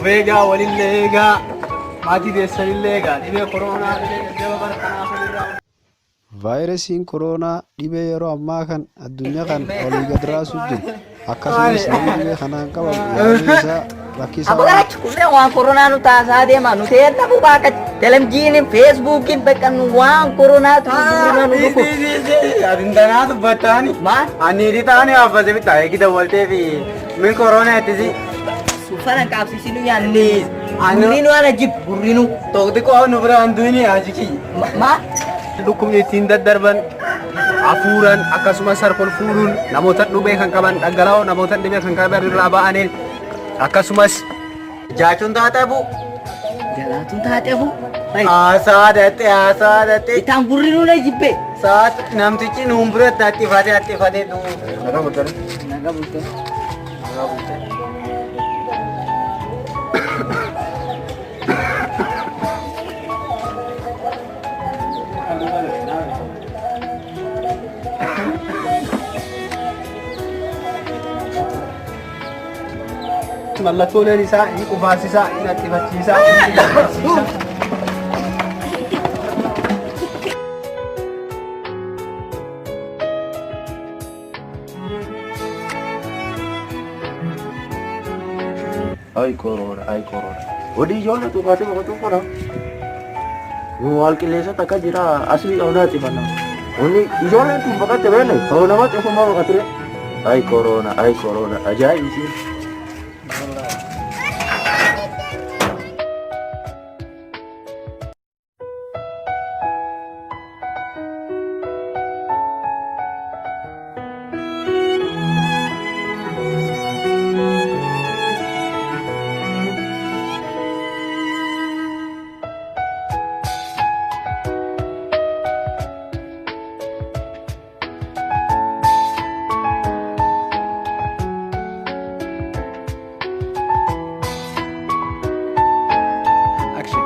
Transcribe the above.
Ofeegaa walillee egaa maatii keessanillee egaa dhibee koronaa jaba bara kanaaf irraa. Vaayirasiin koronaa dhibee yeroo ammaa kan addunyaa kan olii gad raasuu jiru akkasumas namni dhibee kanaan qabamu yaaduu isaa rakkisaa Abagachi kulle waan koronaa nu taasaa deema nu teetta bubaaka telemjiin feesbuukiin bakka nu waan koronaa tuurina nu dhufu. Adintanaatu battaani. Maal? Ani ditaani haffase bitaa eegida waltee fi min koronaa ittisi. Suufana qaabsisinu yaannis. Gurrinu ana jib gurrinu. Tokko xiqqoo nu bira handuuni ajiki. Maal? Dhukkubni ittiin daddarban hafuuran akkasumas sarkol fuudhuun namoota dhibee kan qaban dhangala'oo namoota dhibee kan qaban irraa ba'aniin akkasumas jaachuun taateefu. Jalaatuun taateefu. Haasaa dattee. Itaan gurrinu na jibbe. Saat namtichi nuun biratti hattifatee naga bultanii. Naga bultee. Naga bultee. Mallattooleen isaa inni qufaasisaa inni hattifachiisaa inni jabbarsiisaa. Ay corona. Odi ijoollee tuqaatee boqotuu qora. Wal qilleessa takka jira asii dhawnaati fanna. Onni ijoolleen tun baqatte beele ta'uu namatti ofumaa baqatire. Ay corona ajaa'ibsi. Action.